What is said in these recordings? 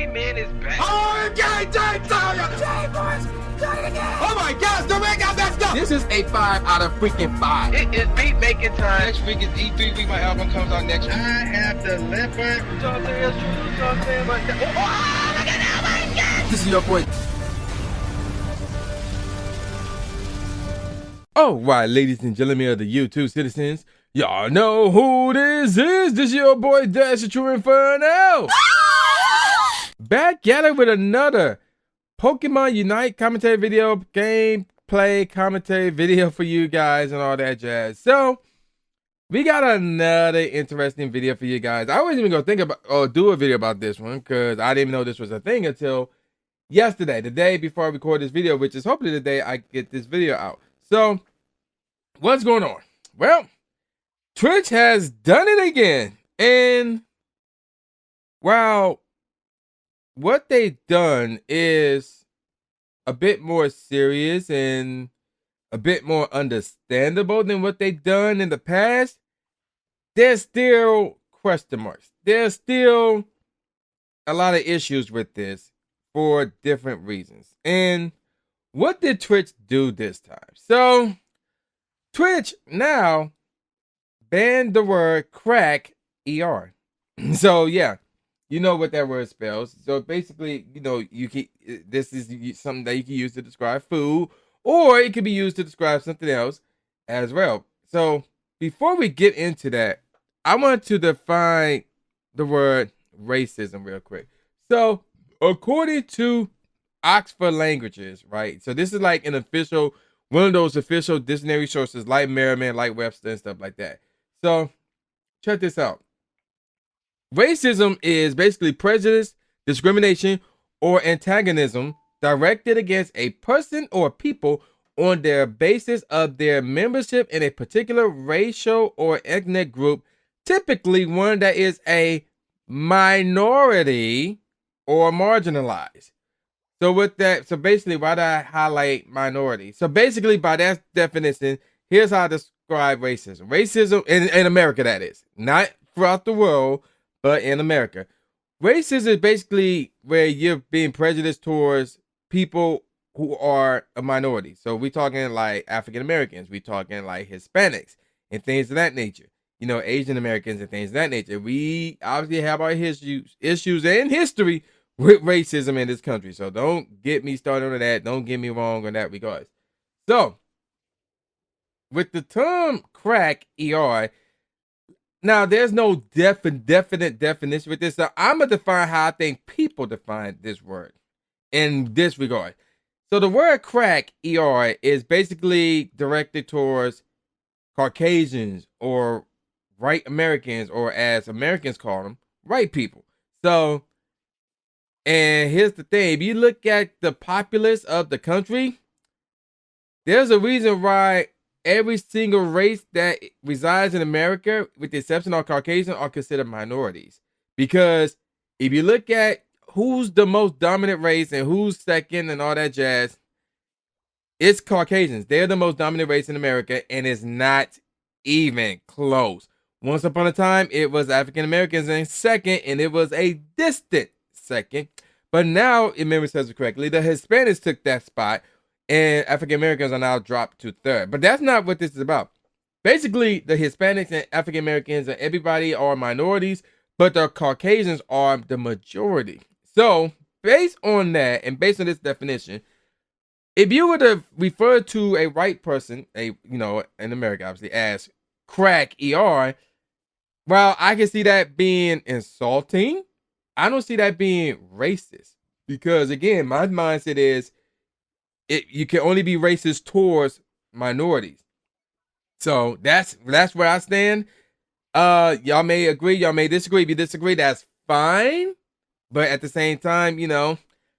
Baby man is back. Oh, okay, boys. Oh my gosh, the ring got messed up. This is a 5 out of freaking 5. It is beat making time. Next week is E3 week. My album comes out next week. I have the leopard. Oh, look at that, my God. This is your boy. All right, ladies and gentlemen of the YouTube citizens, y'all know who this is. This is your boy Dash, the True Inferno. Back at it with another Pokemon Unite commentary video, gameplay commentary video for you guys and all that jazz. So, we got another interesting video for you guys. I wasn't even going to think about or do a video about this one because I didn't even know this was a thing until yesterday, the day before I record this video, which is hopefully the day I get this video out. So, what's going on? Well, Twitch has done it again. And, wow, what they've done is a bit more serious and a bit more understandable than what they've done in the past. There's still question marks. There's still a lot of issues with this for different reasons. And what did Twitch do this time? So, Twitch now banned the word crack ER. So, yeah, you know what that word spells. So, basically, you know, this is something that you can use to describe food, or it could be used to describe something else as well. So, before we get into that, I want to define the word racism real quick. So, according to Oxford Languages, right? So this is like an official, one of those official dictionary sources like Merriam, like Webster and stuff like that. So check this out. Racism is basically prejudice, discrimination, or antagonism directed against a person or people on their basis of their membership in a particular racial or ethnic group, typically one that is a minority or marginalized. So with that, so basically, why did I highlight minority? So basically, by that definition, here's how I describe racism. Racism in America, that is. Not throughout the world, but in America. Racism is basically where you're being prejudiced towards people who are a minority. So we're talking like African Americans, we're talking like Hispanics and things of that nature. You know, Asian Americans and things of that nature. We obviously have our issues and history with racism in this country. So don't get me started on that. Don't get me wrong on that regard. So, with the term crack ER, now there's no definite definition with this. So I'm going to define how I think people define this word in this regard. So the word crack ER is basically directed towards Caucasians or white Americans, or as Americans call them, white people. So, and here's the thing, if you look at the populace of the country, there's a reason why every single race that resides in America, with the exception of Caucasian, are considered minorities. Because if you look at who's the most dominant race and who's second and all that jazz, it's Caucasians. They're the most dominant race in America, and it's not even close. Once upon a time, it was African Americans in second, and it was a distant second. But now, if memory serves me correctly, the Hispanics took that spot, and African Americans are now dropped to third. But that's not what this is about. Basically, the Hispanics and African Americans and everybody are minorities, but the Caucasians are the majority. So, based on that, and based on this definition, if you were to refer to a white person, in America, obviously, as crack ER, well, I can see that being insulting. I don't see that being racist, because again, my mindset is you can only be racist towards minorities. So that's where I stand. Y'all may agree, y'all may disagree. If you disagree, that's fine. But at the same time,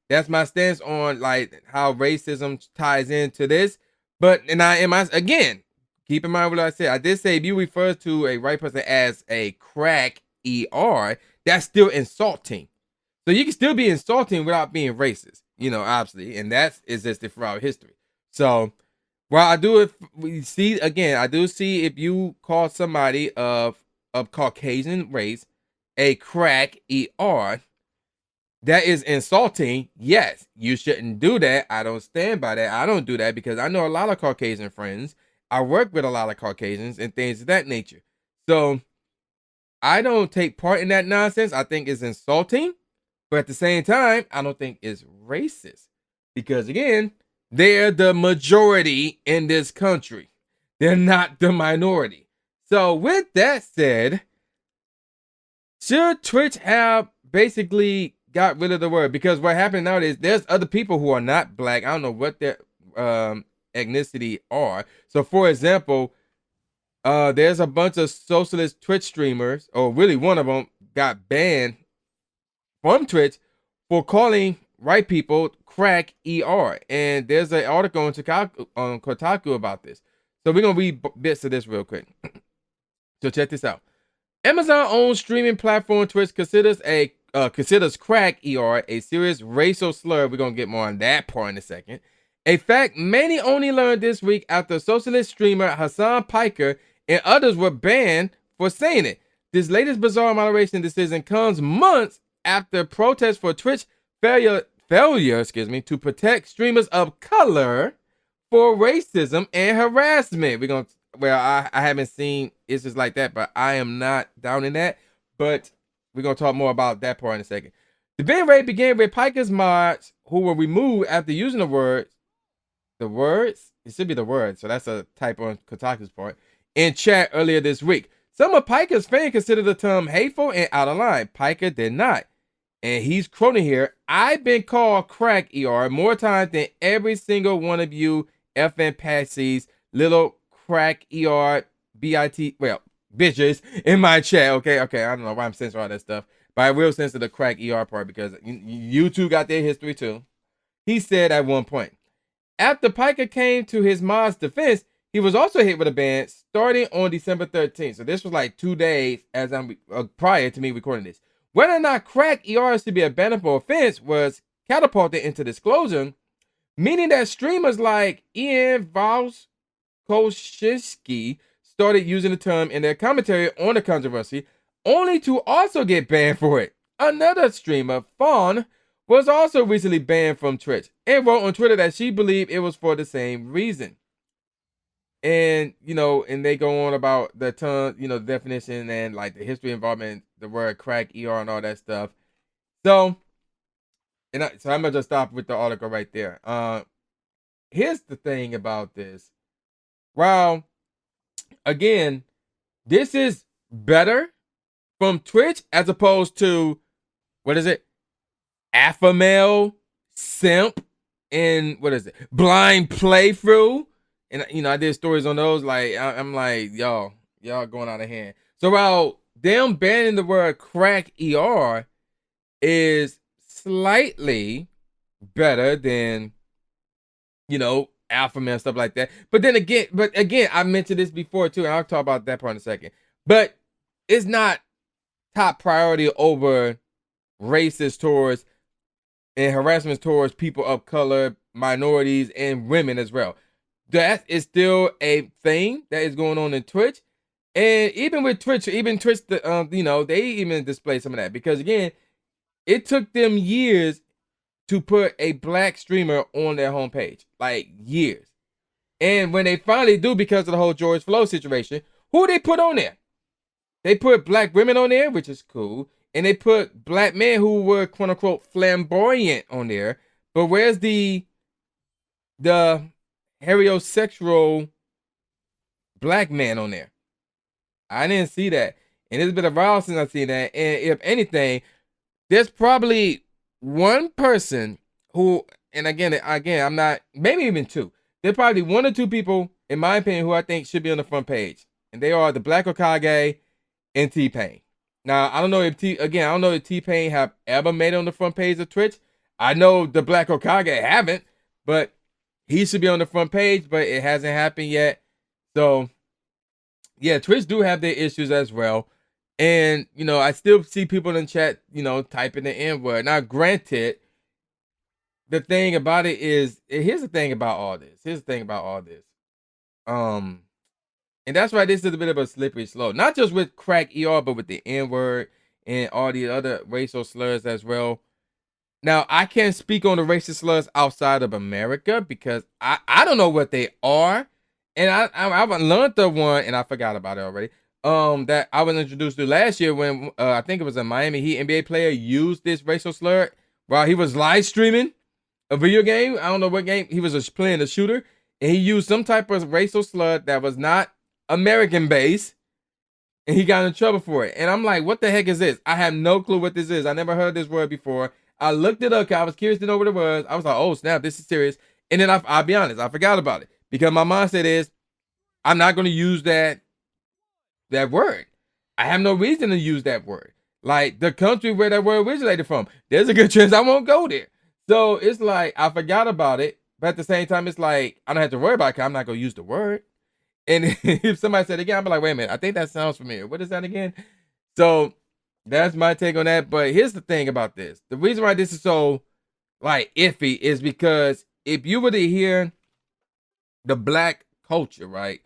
that's my stance on like how racism ties into this. But again, keep in mind what I said. I did say if you refer to a white person as a crack ER, that's still insulting. So you can still be insulting without being racist, obviously. And that existed throughout history. So while I do see if you call somebody of Caucasian race a crack ER, that is insulting. Yes, you shouldn't do that. I don't stand by that. I don't do that because I know a lot of Caucasian friends. I work with a lot of Caucasians and things of that nature. So I don't take part in that nonsense. I think it's insulting, but at the same time, I don't think it's racist because again, they're the majority in this country. They're not the minority. So with that said, should Twitch have basically got rid of the word? Because what happened nowadays, there's other people who are not black. I don't know what their ethnicity are. So for example, there's a bunch of socialist Twitch streamers, or really one of them got banned from Twitch for calling white people crack ER. And there's an article on Kotaku about this. So we're going to read bits of this real quick. So check this out. Amazon-owned streaming platform Twitch considers crack ER a serious racial slur. We're going to get more on that part in a second. A fact many only learned this week after socialist streamer Hassan Piker and others were banned for saying it. This latest bizarre moderation decision comes months after protests for Twitch failure to protect streamers of color for racism and harassment. I haven't seen issues like that, but I am not down in that. But we're going to talk more about that part in a second. The ban raid began with Piker's mods who were removed after using the words, it should be the words, so that's a typo on Kotaku's part, in chat earlier this week. Some of Piker's fans considered the term hateful and out of line. Piker did not. And he's quoting here, "I've been called crack ER more times than every single one of you FN patsies, little crack ER bitches in my chat." Okay, I don't know why I'm censoring all that stuff, but I will censor the crack ER part because you two got their history too. He said at one point. After Piker came to his mod's defense, he was also hit with a ban starting on December 13th. So this was like 2 days prior to me recording this. Whether or not crack ER should be a bannable offense was catapulted into disclosure, meaning that streamers like Ian Valkoshinsky started using the term in their commentary on the controversy, only to also get banned for it. Another streamer, Fawn, was also recently banned from Twitch and wrote on Twitter that she believed it was for the same reason. And, and they go on about the term, the definition and like the history involvement, the word crack ER and all that stuff. So, I'm gonna just stop with the article right there. Here's the thing about this. Well, again, this is better from Twitch as opposed to, what is it? Alpha male, simp, and blind playthrough. And I did stories on those. Like I'm like, y'all going out of hand. So while them banning the word crack ER is slightly better than alpha male, stuff like that. But again, I mentioned this before too, and I'll talk about that part in a second. But it's not top priority over racist towards and harassment towards people of color, minorities, and women as well. That is still a thing that is going on in Twitch. And even with Twitch, they even display some of that. Because again, it took them years to put a black streamer on their homepage. Like years. And when they finally do, because of the whole George Floyd situation, who they put on there? They put black women on there, which is cool. And they put black men who were quote unquote flamboyant on there. But where's the heterosexual black man on there? I didn't see that. And it's been a while since I've seen that. And if anything, there's probably one person who, and again, I'm not, maybe even two. There's probably one or two people, in my opinion, who I think should be on the front page. And they are the Black Okage and T-Pain. Now, I don't know if T-Pain have ever made it on the front page of Twitch. I know the Black Okage haven't, but he should be on the front page, but it hasn't happened yet. So, yeah, Twitch do have their issues as well. And, I still see people in chat, typing the N-word. Now, granted, the thing about it is, here's the thing about all this. And that's why this is a bit of a slippery slope. Not just with crack ER, but with the N-word and all the other racial slurs as well. Now, I can't speak on the racist slurs outside of America because I don't know what they are. And I learned the one, and I forgot about it already. That I was introduced to last year when I think it was a Miami Heat NBA player used this racial slur while he was live streaming a video game. I don't know what game. He was playing a shooter, and he used some type of racial slur that was not American based, and he got in trouble for it. And I'm like, what the heck is this? I have no clue what this is. I never heard this word before. I looked it up because I was curious to know what it was. I was like, oh snap, this is serious. And then I'll be honest, I forgot about it because my mindset is I'm not going to use that word. I have no reason to use that word. Like the country where that word originated from, there's a good chance I won't go there. So it's like I forgot about it, but at the same time, it's like I don't have to worry about it because I'm not going to use the word. And if somebody said it again, I'll be like, wait a minute, I think that sounds familiar. What is that again? So that's my take on that. But here's the thing about this. The reason why this is so like iffy is because if you were to hear the black culture, right?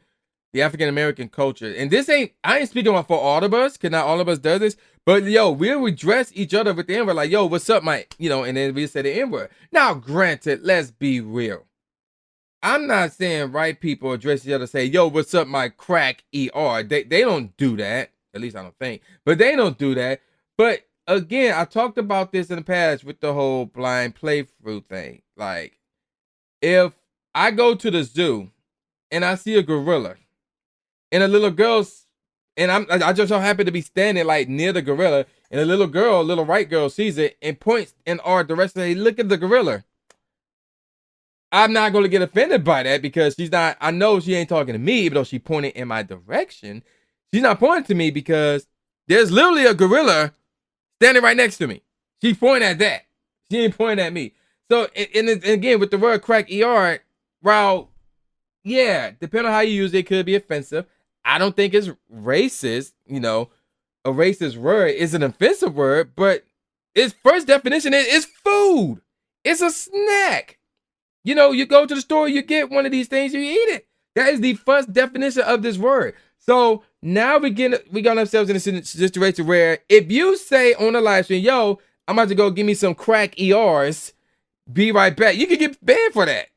The African American culture, and I ain't speaking about for all of us, because not all of us does this, but yo, we'll address each other with the N-word, like, yo, what's up, Mike? And then we say the N-word. Now, granted, let's be real. I'm not saying white people address each other, say, yo, what's up, my crack ER. They don't do that. At least I don't think. But they don't do that. But again, I talked about this in the past with the whole blind playthrough thing. Like, if I go to the zoo and I see a gorilla and a little girl's, and I just so happen to be standing like near the gorilla, and a little white girl sees it and points in our direction, hey, look at the gorilla. I'm not going to get offended by that because I know she ain't talking to me, even though she pointed in my direction. She's not pointing to me because there's literally a gorilla standing right next to me. She's pointing at that. She ain't pointing at me. So, and again, with the word crack ER, while, yeah, depending on how you use it, it could be offensive. I don't think it's racist, a racist word is an offensive word, but its first definition is food. It's a snack. You go to the store, you get one of these things, you eat it. That is the first definition of this word. So now we got ourselves in a situation where if you say on the live stream, yo, I'm about to go give me some crack ERs, be right back, you can get banned for that.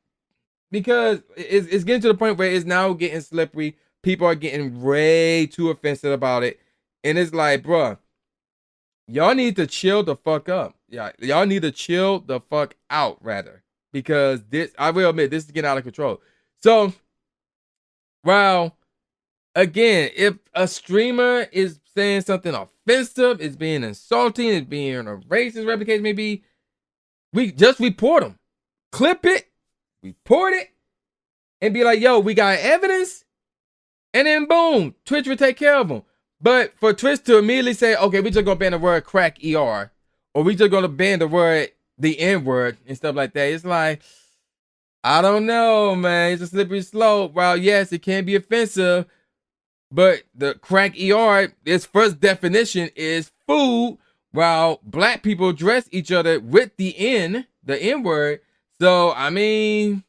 Because it's getting to the point where it's now getting slippery. People are getting way too offensive about it. And it's like, bruh, y'all need to chill the fuck up. Yeah, y'all need to chill the fuck out, rather. Because I will admit, this is getting out of control. So, while, again, if a streamer is saying something offensive, it's being insulting, it's being a racist, whatever the case may be, we just report them. Clip it, report it, and be like, yo, we got evidence. And then boom, Twitch will take care of them. But for Twitch to immediately say, okay, we just gonna ban the word crack ER, or we just gonna ban the N-word and stuff like that, it's like, I don't know, man. It's a slippery slope. While yes, it can be offensive, but the crack ER, its first definition is food, while black people address each other with the N-word. So, I mean,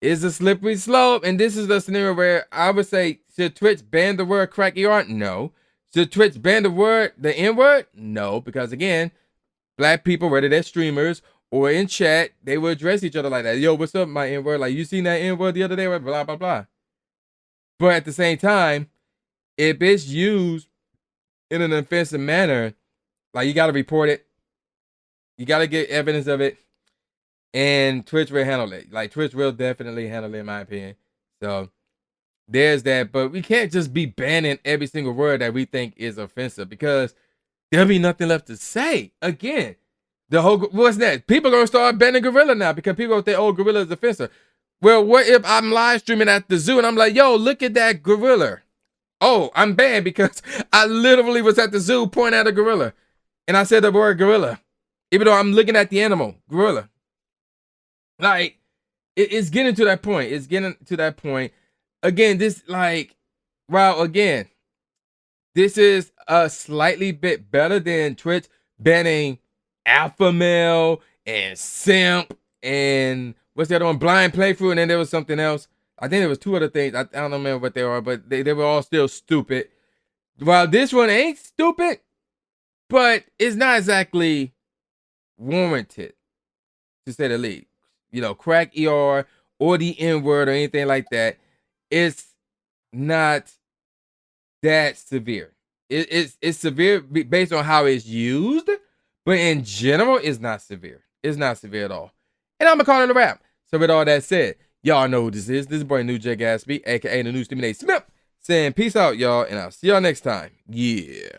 it's a slippery slope, and this is the scenario where I would say, should Twitch ban the word crack ER? No. Should Twitch ban the N-word? No, because again, black people, whether they're streamers or in chat, they will address each other like that. Yo, what's up, my N-word? Like, you seen that N-word the other day? Blah, blah, blah. But at the same time, if it's used in an offensive manner, like, you got to report it. You got to get evidence of it. And Twitch will handle it. Like, Twitch will definitely handle it, in my opinion. So, there's that. But we can't just be banning every single word that we think is offensive, because there'll be nothing left to say. Again, what's that? People are going to start banning gorilla now because people think, oh, gorilla is offensive. Well, what if I'm live streaming at the zoo and I'm like, yo, look at that gorilla? Oh, I'm banned because I literally was at the zoo pointing at a gorilla. And I said the word gorilla, even though I'm looking at the animal, gorilla. Like, it's getting to that point. It's getting to that point. Again, this, like, well, again, this is a slightly bit better than Twitch banning alpha male and simp and what's the other one? Blind playthrough. And then there was something else. I think there was two other things. I don't remember what they are, but they were all still stupid. While this one ain't stupid, but it's not exactly warranted, to say the least. You know, crack ER or the N-word or anything like that, it's not that severe. It's severe based on how it's used, but in general, it's not severe. It's not severe at all. And I'm gonna call it a wrap. So with all that said, y'all know who this is. This is boy New J Gatsby, aka the new Stephen A. Smith, saying peace out, y'all, and I'll see y'all next time. Yeah.